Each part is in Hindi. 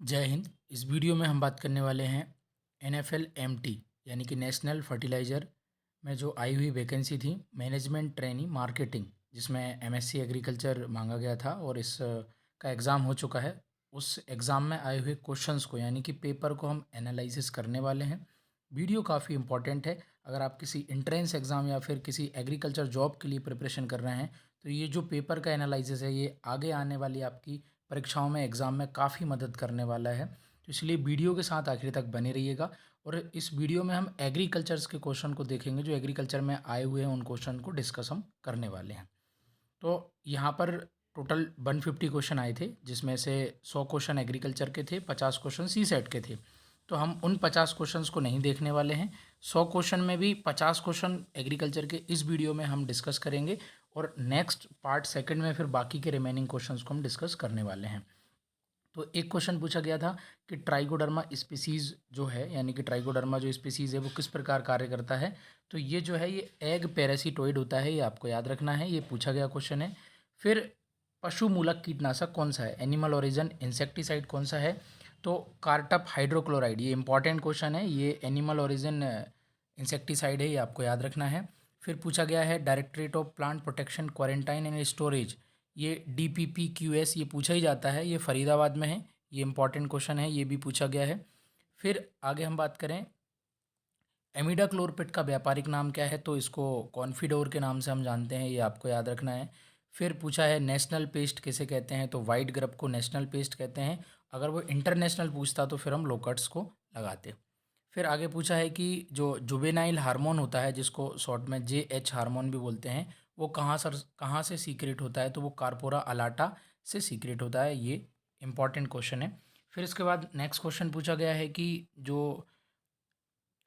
जय हिंद। इस वीडियो में हम बात करने वाले हैं NFLMT यानी कि नेशनल फर्टिलाइज़र में जो आई हुई वैकेंसी थी मैनेजमेंट ट्रेनी मार्केटिंग, जिसमें MSc एग्रीकल्चर मांगा गया था और इस का एग्ज़ाम हो चुका है। उस एग्ज़ाम में आए हुए क्वेश्चंस को यानी कि पेपर को हम एनालिसिस करने वाले हैं। वीडियो काफ़ी इंपॉर्टेंट है। अगर आप किसी एंट्रेंस एग्ज़ाम या फिर किसी एग्रीकल्चर जॉब के लिए प्रिपरेशन कर रहे हैं तो ये जो पेपर का एनालिसिस है ये आगे आने वाली आपकी परीक्षाओं में एग्ज़ाम में काफ़ी मदद करने वाला है। तो इसलिए वीडियो के साथ आखिर तक बने रहिएगा। और इस वीडियो में हम एग्रीकल्चर्स के क्वेश्चन को देखेंगे, जो एग्रीकल्चर में आए हुए हैं उन क्वेश्चन को डिस्कस हम करने वाले हैं। तो यहाँ पर टोटल 150 क्वेश्चन आए थे, जिसमें से 100 क्वेश्चन एग्रीकल्चर के थे, 50 क्वेश्चन सी सेट के थे। तो हम उन 50 क्वेश्चंस को नहीं देखने वाले हैं। 100 क्वेश्चन में भी 50 क्वेश्चन एग्रीकल्चर के इस वीडियो में हम डिस्कस करेंगे और नेक्स्ट पार्ट सेकंड में फिर बाकी के रिमेनिंग क्वेश्चंस को हम डिस्कस करने वाले हैं। तो एक क्वेश्चन पूछा गया था कि ट्राइकोडर्मा स्पीसीज़ जो है, यानी कि ट्राइकोडर्मा जो स्पीसीज़ है वो किस प्रकार कार्य करता है। तो ये जो है ये एग पैरासिटोइड होता है, ये आपको याद रखना है, ये पूछा गया क्वेश्चन है। फिर पशु मूलक कीटनाशक कौन सा है, एनिमल ओरिजिन इंसेक्टिसाइड कौन सा है। तो कार्टप हाइड्रोक्लोराइड, ये इंपॉर्टेंट क्वेश्चन है, ये एनिमल ओरिजिन इंसेक्टिसाइड है, ये आपको याद रखना है। फिर पूछा गया है directorate of plant protection quarantine and storage, ये DPPQS, ये पूछा ही जाता है, ये फरीदाबाद में है, ये इंपॉर्टेंट क्वेश्चन है, ये भी पूछा गया है। फिर आगे हम बात करें एमिडाक्लोरपिड का व्यापारिक नाम क्या है, तो इसको कॉन्फिडोर के नाम से हम जानते हैं, ये आपको याद रखना है। फिर पूछा है नेशनल पेस्ट किसे कहते हैं, तो वाइट ग्रब को नेशनल पेस्ट कहते हैं। अगर वो इंटरनेशनल पूछता तो फिर हम लोकट्स को लगाते। फिर आगे पूछा है कि जो जुवेनाइल हार्मोन होता है, जिसको शॉर्ट में JH हार्मोन भी बोलते हैं, वो कहाँ से सीक्रेट होता है, तो वो कार्पोरा अलाटा से सीक्रेट होता है, ये इंपॉर्टेंट क्वेश्चन है। फिर इसके बाद नेक्स्ट क्वेश्चन पूछा गया है कि जो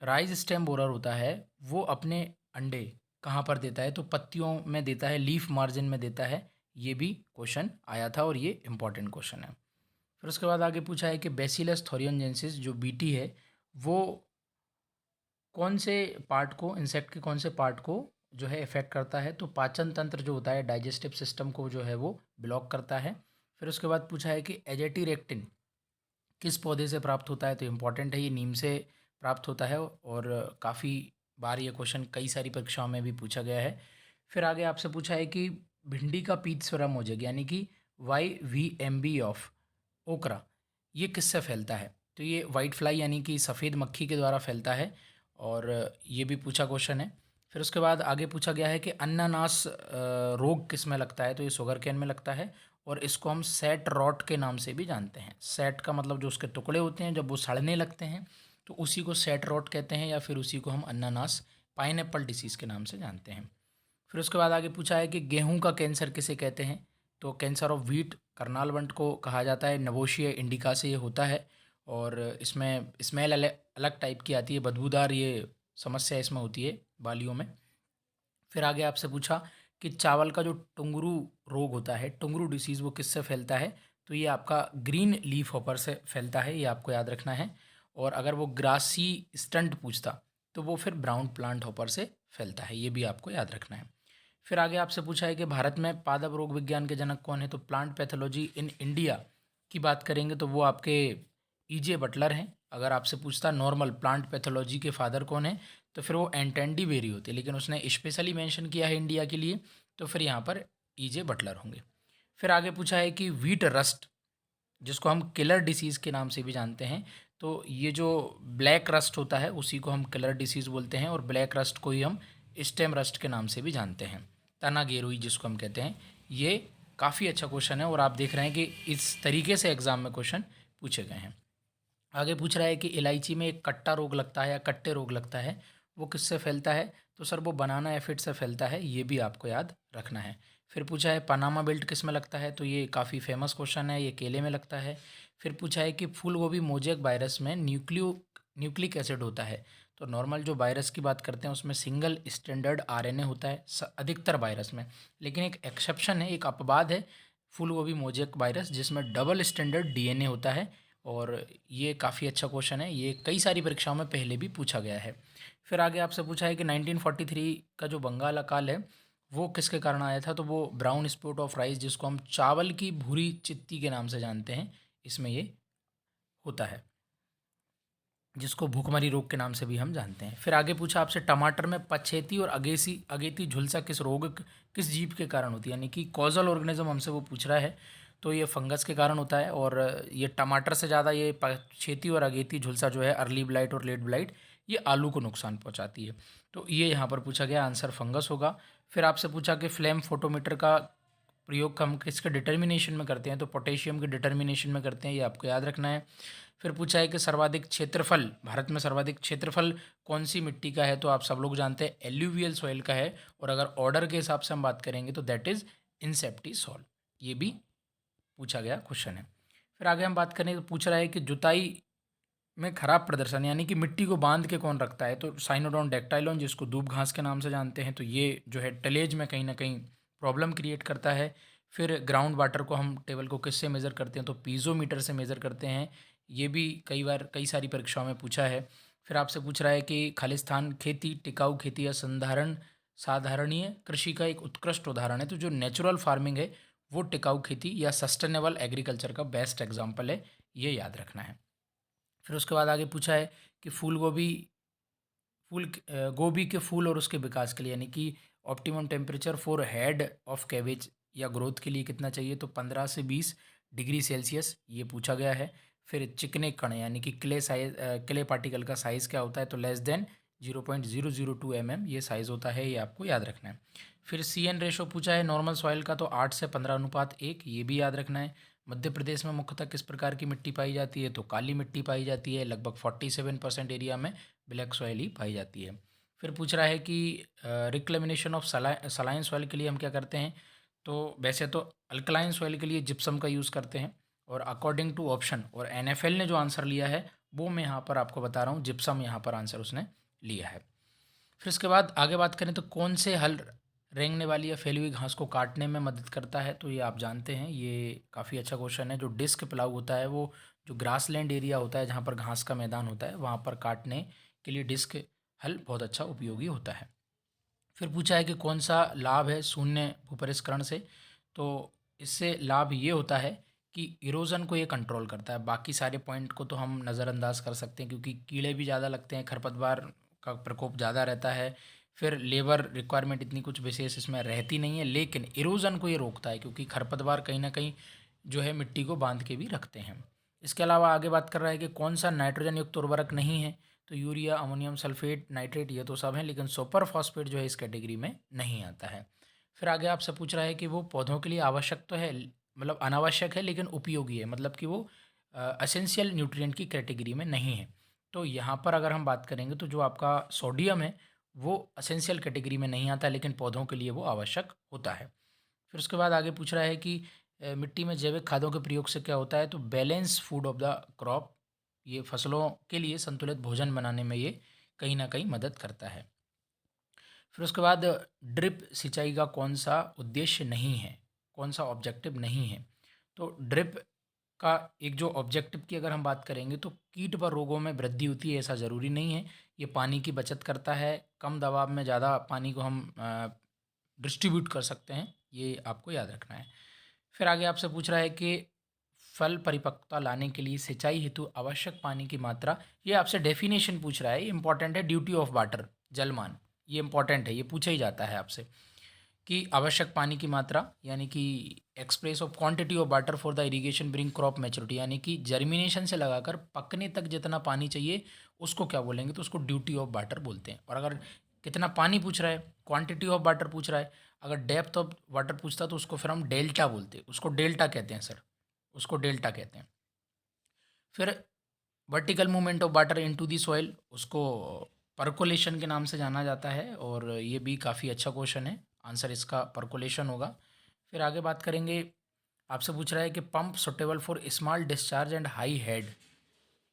राइज स्टेम बोरर होता है वो अपने अंडे कहाँ पर देता है, तो पत्तियों में देता है, लीफ मार्जिन में देता है, ये भी क्वेश्चन आया था और ये इंपॉर्टेंट क्वेश्चन है। फिर उसके बाद आगे पूछा है कि बेसिलस थोरियनजेंसिस जो बीटी है वो कौन से पार्ट को, इंसेक्ट के कौन से पार्ट को जो है इफेक्ट करता है, तो पाचन तंत्र जो होता है, डाइजेस्टिव सिस्टम को जो है वो ब्लॉक करता है। फिर उसके बाद पूछा है कि एजेटिरेक्टिन किस पौधे से प्राप्त होता है, तो इम्पॉर्टेंट है, ये नीम से प्राप्त होता है और काफ़ी बार ये क्वेश्चन कई सारी परीक्षाओं में भी पूछा गया है। फिर आगे आपसे पूछा है कि भिंडी का पीत स्वरम मोजेक यानी कि YVMB ऑफ ओकरा, ये किससे फैलता है, तो ये वाइट फ्लाई यानी कि सफ़ेद मक्खी के द्वारा फैलता है और ये भी पूछा क्वेश्चन है। फिर उसके बाद आगे पूछा गया है कि अन्नानास रोग किस में लगता है, तो ये शुगर केन में लगता है और इसको हम सेट रॉट के नाम से भी जानते हैं। सेट का मतलब जो उसके टुकड़े होते हैं जब वो सड़ने लगते हैं तो उसी को सेट रॉट कहते हैं, या फिर उसी को हम अन्नानास पाइनएप्पल डिसीज़ के नाम से जानते हैं। फिर उसके बाद आगे पूछा है कि गेहूं का कैंसर किसे कहते हैं, तो cancer of wheat Karnal want को कहा जाता है, नवोशिया इंडिका से ये होता है और इसमें स्मेल अलग अलग टाइप की आती है, बदबूदार ये समस्या इसमें होती है बालियों में। फिर आगे आपसे पूछा कि चावल का जो टुंगरू रोग होता है, टुंगरू डिसीज़, वो किससे फैलता है, तो ये आपका ग्रीन लीफ हॉपर से फैलता है, ये आपको याद रखना है। और अगर वो ग्रासी स्टंट पूछता तो वो फिर ब्राउन प्लांट हॉपर से फैलता है, ये भी आपको याद रखना है। फिर आगे आपसे पूछा है कि भारत में पादप रोग विज्ञान के जनक कौन है, तो प्लांट पैथोलॉजी इन इंडिया की बात करेंगे तो वो आपके EJ बटलर हैं। अगर आपसे पूछता नॉर्मल प्लांट पैथोलॉजी के फादर कौन है, तो फिर वो एंटेंडी वेरी होते, लेकिन उसने स्पेशली मेंशन किया है इंडिया के लिए, तो फिर यहाँ पर EJ बटलर होंगे। फिर आगे पूछा है कि व्हीट रस्ट, जिसको हम किलर डिसीज़ के नाम से भी जानते हैं, तो ये जो ब्लैक रस्ट होता है उसी को हम किलर डिसीज़ बोलते हैं और ब्लैक रस्ट को ही हम स्टेम रस्ट के नाम से भी जानते हैं, तना गेरुई जिसको हम कहते हैं। ये काफ़ी अच्छा क्वेश्चन है और आप देख रहे हैं कि इस तरीके से एग्ज़ाम में क्वेश्चन पूछे गए हैं। आगे पूछ रहा है कि इलायची में एक कट्टा रोग लगता है या कट्टे रोग लगता है, वो किससे फैलता है, तो सर वो बनाना एफिड से फैलता है, ये भी आपको याद रखना है। फिर पूछा है पनामा बेल्ट किस में लगता है, तो ये काफ़ी फेमस क्वेश्चन है, ये केले में लगता है। फिर पूछा है कि फूल गोभी मोजेक वायरस में न्यूक्लिक एसिड होता है, तो नॉर्मल जो वायरस की बात करते हैं उसमें सिंगल स्टैंडर्ड RNA होता है अधिकतर वायरस में, लेकिन एक एक्सेप्शन है, एक अपवाद है फूल गोभी मोजेक वायरस, जिसमें डबल स्टैंडर्ड DNA होता है और ये काफ़ी अच्छा क्वेश्चन है, ये कई सारी परीक्षाओं में पहले भी पूछा गया है। फिर आगे आपसे पूछा है कि 1943 का जो बंगाल अकाल है वो किसके कारण आया था, तो वो ब्राउन स्पॉट ऑफ राइस, जिसको हम चावल की भूरी चित्ती के नाम से जानते हैं, इसमें ये होता है, जिसको भूखमरी रोग के नाम से भी हम जानते हैं। फिर आगे पूछा आपसे, टमाटर में पछेती और अगेती झुलसा किस जीव के कारण होती है, यानी कि कॉजल ऑर्गेनिज्म हमसे वो पूछ रहा है। तो ये फंगस के कारण होता है, और ये टमाटर से ज़्यादा ये पछेती और अगेती झुलसा जो है, अर्ली ब्लाइट और लेट ब्लाइट, ये आलू को नुकसान पहुंचाती है। तो ये यहाँ पर पूछा गया, आंसर फंगस होगा। फिर आपसे पूछा कि फ्लेम फोटोमीटर का प्रयोग हम किसके डिटर्मिनेशन में करते हैं, तो पोटेशियम के डिटर्मिनेशन में करते हैं, ये आपको याद रखना है। फिर पूछा है कि सर्वाधिक क्षेत्रफल, भारत में सर्वाधिक क्षेत्रफल कौन सी मिट्टी का है, तो आप सब लोग जानते हैं एल्यूवियल सॉइल का है, और अगर ऑर्डर के हिसाब से हम बात करेंगे तो दैट इज इंसेप्टी सॉइल। ये भी पूछा गया क्वेश्चन है। फिर आगे हम बात करें तो पूछ रहा है कि जुताई में खराब प्रदर्शन, यानी कि मिट्टी को बांध के कौन रखता है, तो साइनोडोन डैक्टाइलॉन, जिसको दूब घास के नाम से जानते हैं, तो ये जो है टिलेज में कहीं ना कहीं प्रॉब्लम क्रिएट करता है। फिर ग्राउंड वाटर को हम टेबल को किससे मेज़र करते हैं, तो पीज़ोमीटर से मेज़र करते हैं। ये भी कई सारी परीक्षाओं में पूछा है। फिर आपसे पूछ रहा है कि खालिस्तान खेती टिकाऊ खेती या साधारणीय कृषि का एक उत्कृष्ट उदाहरण है, तो जो नेचुरल फार्मिंग है वो टिकाऊ खेती या सस्टेनेबल एग्रीकल्चर का बेस्ट एग्जाम्पल है, ये याद रखना है। फिर उसके बाद आगे पूछा है कि गोभी के फूल और उसके विकास के लिए, यानी कि optimum temperature for head of cabbage या ग्रोथ के लिए कितना चाहिए, तो 15 से 20 डिग्री सेल्सियस, ये पूछा गया है। फिर चिकने कण, यानी कि क्ले पार्टिकल का साइज़ क्या होता है, तो लेस देन 0.002 mm ये साइज़ होता है, ये आपको याद रखना है। फिर CN रेशो पूछा है नॉर्मल सॉइल का, तो 8 से 15 अनुपात 1, ये भी याद रखना है। मध्य प्रदेश में मुख्यतः किस प्रकार की मिट्टी पाई जाती है, तो काली मिट्टी पाई जाती है, लगभग 47% एरिया में ब्लैक सॉइल ही पाई जाती है। फिर पूछ रहा है कि रिक्लेमिनेशन ऑफ सलाइन सॉइल के लिए हम क्या करते हैं, तो वैसे तो अल्कलाइन सॉइल के लिए जिप्सम का यूज़ करते हैं, और अकॉर्डिंग टू ऑप्शन, और NFL ने जो आंसर लिया है वो मैं यहाँ पर आपको बता रहा हूँ, जिप्सम यहाँ पर आंसर उसने लिया है। फिर उसके बाद आगे बात करें तो कौन से हल रेंगने वाली या फैली हुई घास को काटने में मदद करता है, तो ये आप जानते हैं, ये काफ़ी अच्छा क्वेश्चन है। जो डिस्क प्लाऊ होता है वो जो ग्रासलैंड एरिया होता है जहाँ पर घास का मैदान होता है, वहाँ पर काटने के लिए डिस्क हल बहुत अच्छा उपयोगी होता है। फिर पूछा है कि कौन सा लाभ है शून्य भूपरिष्करण से, तो इससे लाभ ये होता है कि इरोजन को ये कंट्रोल करता है। बाकी सारे पॉइंट को तो हम नज़रअंदाज कर सकते हैं, क्योंकि कीड़े भी ज़्यादा लगते हैं, खरपतवार का प्रकोप ज़्यादा रहता है, फिर लेबर रिक्वायरमेंट इतनी कुछ विशेष इसमें रहती नहीं है, लेकिन इरोजन को ये रोकता है, क्योंकि खरपतवार कहीं ना कहीं जो है मिट्टी को बांध के भी रखते हैं। इसके अलावा आगे बात कर रहा है कि कौन सा नाइट्रोजन युक्त उर्वरक नहीं है, तो यूरिया, अमोनियम सल्फेट, नाइट्रेट, ये तो सब हैं, लेकिन सुपर फॉस्फेट जो है इस कैटेगरी में नहीं आता है। फिर आगे आपसे पूछ रहा है कि वो पौधों के लिए आवश्यक तो है, मतलब अनावश्यक है लेकिन उपयोगी है, मतलब कि वो एसेंशियल न्यूट्रिएंट की कैटेगरी में नहीं है। तो यहाँ पर अगर हम बात करेंगे तो जो आपका सोडियम है वो एसेंशियल कैटेगरी में नहीं आता है, लेकिन पौधों के लिए वो आवश्यक होता है। फिर उसके बाद आगे पूछ रहा है कि मिट्टी में जैविक खादों के प्रयोग से क्या होता है, तो balance food of the crop, ये फसलों के लिए संतुलित भोजन बनाने में ये कहीं ना कहीं मदद करता है। फिर उसके बाद ड्रिप सिंचाई का कौन सा उद्देश्य नहीं है, कौन सा ऑब्जेक्टिव नहीं है, तो ड्रिप का एक जो ऑब्जेक्टिव की अगर हम बात करेंगे तो कीट व रोगों में वृद्धि होती है, ऐसा ज़रूरी नहीं है। ये पानी की बचत करता है, कम दबाव में ज़्यादा पानी को हम डिस्ट्रीब्यूट कर सकते हैं, ये आपको याद रखना है। फिर आगे आपसे पूछ रहा है कि फल परिपक्वता लाने के लिए सिंचाई हेतु आवश्यक पानी की मात्रा, ये आपसे डेफिनेशन पूछ रहा है, ये इंपॉर्टेंट है, ड्यूटी ऑफ वाटर, जलमान, ये इंपॉर्टेंट है, ये पूछा ही जाता है आपसे कि आवश्यक पानी की मात्रा, यानी कि express of quantity of water for the irrigation bring crop maturity, यानी कि जर्मिनेशन से लगाकर पकने तक जितना पानी चाहिए उसको क्या बोलेंगे, तो उसको ड्यूटी ऑफ वाटर बोलते हैं। और अगर कितना पानी पूछ रहा है, क्वांटिटी ऑफ वाटर पूछ रहा है, अगर डेप्थ ऑफ वाटर पूछता तो उसको फिर हम डेल्टा बोलते हैं, उसको डेल्टा कहते हैं सर, उसको डेल्टा कहते हैं। फिर vertical movement of water into the soil, उसको परकोलेशन के नाम से जाना जाता है, और ये भी काफ़ी अच्छा क्वेश्चन है, आंसर इसका परकोलेशन होगा। फिर आगे बात करेंगे, आपसे पूछ रहा है कि pump suitable for small discharge and high head,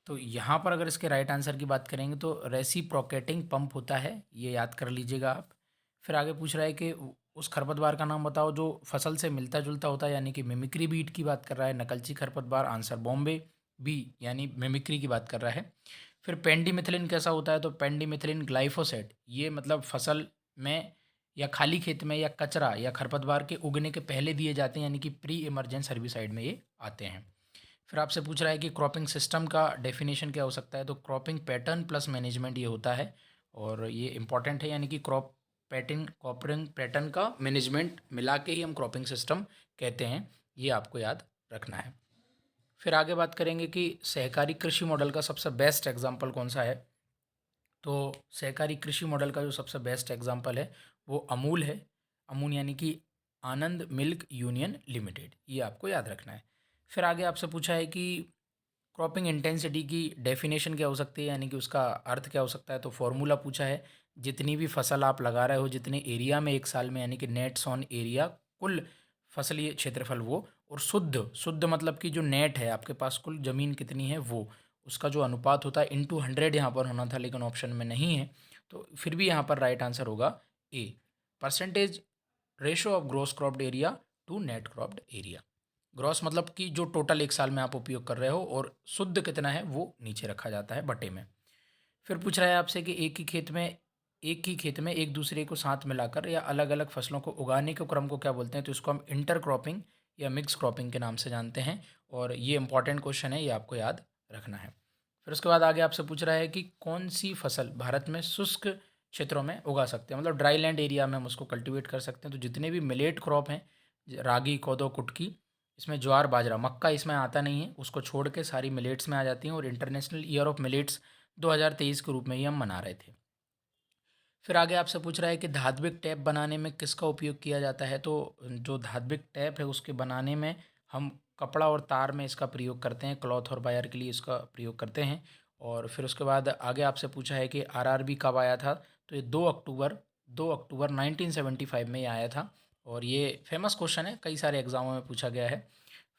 तो यहाँ पर अगर इसके राइट आंसर की बात करेंगे तो रेसिप्रोकेटिंग पंप होता है, ये याद कर लीजिएगा आप। फिर आगे पूछ रहा है कि उस खरपतवार का नाम बताओ जो फसल से मिलता जुलता होता है, यानी कि मिमिक्री बीट की बात कर रहा है, नकलची खरपतवार, आंसर बॉम्बे बी, यानी मिमिक्री की बात कर रहा है। फिर पेंडीमिथिलिन कैसा होता है, तो पेंडीमिथिलिन ग्लाइफोसेट, ये मतलब फसल में या खाली खेत में या कचरा या खरपतवार के उगने के पहले दिए जाते हैं, यानी कि प्री इमरजेंस हर्बिसाइड में ये आते हैं। फिर आपसे पूछ रहा है कि क्रॉपिंग सिस्टम का डेफिनेशन क्या हो सकता है, तो क्रॉपिंग पैटर्न प्लस मैनेजमेंट ये होता है और ये इंपॉर्टेंट है, यानी कि क्रॉपिंग पैटर्न का मैनेजमेंट मिला के ही हम क्रॉपिंग सिस्टम कहते हैं, ये आपको याद रखना है। फिर आगे बात करेंगे कि सहकारी कृषि मॉडल का सबसे बेस्ट एग्जाम्पल कौन सा है। तो सहकारी कृषि मॉडल का जो सबसे बेस्ट एग्जाम्पल है वो अमूल है। अमूल यानी कि आनंद मिल्क यूनियन लिमिटेड, ये आपको याद रखना है। फिर आगे आपसे पूछा है कि क्रॉपिंग इंटेंसिटी की डेफिनेशन क्या हो सकती है, यानी कि उसका अर्थ क्या हो सकता है। तो फॉर्मूला पूछा है, जितनी भी फसल आप लगा रहे हो जितने एरिया में एक साल में, यानी कि नेट्स ऑन एरिया, कुल फसलीय क्षेत्रफल वो, और शुद्ध शुद्ध मतलब कि जो नेट है आपके पास कुल ज़मीन कितनी है वो, उसका जो अनुपात होता है इंटू 100 यहाँ पर होना था लेकिन ऑप्शन में नहीं है, तो फिर भी यहाँ पर राइट आंसर होगा A, percentage ratio of gross cropped area to net cropped area. Gross मतलब कि जो टोटल एक साल में आप उपयोग कर रहे हो, और शुद्ध कितना है वो नीचे रखा जाता है बटे में। फिर पूछ रहा है आपसे कि एक ही खेत में एक दूसरे को साथ मिलाकर या अलग अलग फसलों को उगाने के क्रम को क्या बोलते हैं, तो इसको हम इंटर क्रॉपिंग या मिक्स क्रॉपिंग के नाम से जानते हैं, और ये इंपॉर्टेंट क्वेश्चन है, ये आपको याद रखना है। फिर उसके बाद आगे आपसे पूछ रहा है कि कौन सी फसल भारत में शुष्क क्षेत्रों में उगा सकते हैं, मतलब ड्राई लैंड एरिया में हम उसको कल्टीवेट कर सकते हैं। तो जितने भी मिलेट क्रॉप हैं, रागी, कोदो, कुटकी, इसमें ज्वार, बाजरा, मक्का इसमें आता नहीं है, उसको छोड़ के सारी मिलेट्स में आ जाती हैं, और इंटरनेशनल ईयर ऑफ मिलेट्स 2023 के रूप में ही हम मना रहे थे। फिर आगे आपसे पूछ रहा है कि धात्विक टैप बनाने में किसका उपयोग किया जाता है। तो जो धात्विक टैप है उसके बनाने में हम कपड़ा और तार में इसका प्रयोग करते हैं, क्लॉथ और वायर के लिए इसका प्रयोग करते हैं। और फिर उसके बाद आगे आपसे पूछा है कि आरआरबी कब आया था, तो ये 2 अक्टूबर 1975 में ये आया था, और ये फेमस क्वेश्चन है, कई सारे एग्जामों में पूछा गया है।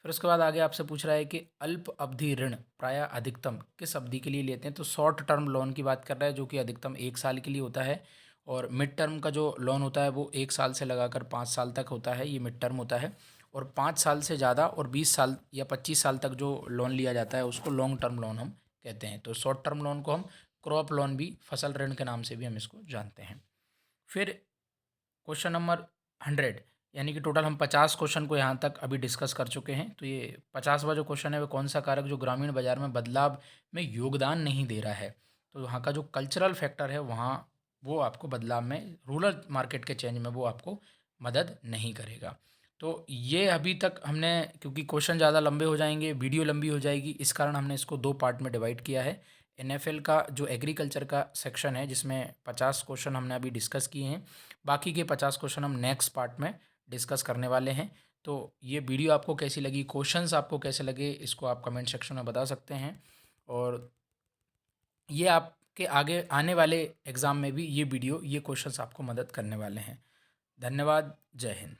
फिर उसके बाद आगे आपसे पूछ रहा है कि अल्प अवधि ऋण प्रायः अधिकतम किस अवधि के लिए लेते हैं, तो शॉर्ट टर्म लोन की बात कर रहा है जो कि अधिकतम 1 साल के लिए होता है, और मिड टर्म का जो लोन होता है वो 1 साल से लगाकर 5 साल तक होता है, ये मिड टर्म होता है। और 5 साल से ज़्यादा और 20 साल या 25 साल तक जो लोन लिया जाता है उसको लॉन्ग टर्म लोन हम कहते हैं। तो शॉर्ट टर्म लोन को हम क्रॉप लोन भी, फसल ऋण के नाम से भी हम इसको जानते हैं। फिर क्वेश्चन नंबर 100, यानी कि टोटल हम 50 क्वेश्चन को यहाँ तक अभी डिस्कस कर चुके हैं। तो ये 50वां जो क्वेश्चन है वो कौन सा कारक जो ग्रामीण बाजार में बदलाव में योगदान नहीं दे रहा है, तो वहाँ का जो कल्चरल फैक्टर है वहाँ वो आपको बदलाव में, रूरल मार्केट के चेंज में वो आपको मदद नहीं करेगा। तो ये अभी तक हमने, क्योंकि क्वेश्चन ज़्यादा लंबे हो जाएंगे, वीडियो लंबी हो जाएगी, इस कारण हमने इसको 2 पार्ट में डिवाइड किया है। एनएफएल का जो एग्रीकल्चर का सेक्शन है जिसमें 50 क्वेश्चन हमने अभी डिस्कस किए हैं, बाकी के 50 क्वेश्चन हम नेक्स्ट पार्ट में डिस्कस करने वाले हैं। तो ये वीडियो आपको कैसी लगी, क्वेश्चंस आपको कैसे लगे, इसको आप कमेंट सेक्शन में बता सकते हैं, और ये आपके आगे आने वाले एग्ज़ाम में भी ये वीडियो, ये क्वेश्चंस आपको मदद करने वाले हैं। धन्यवाद। जय हिंद।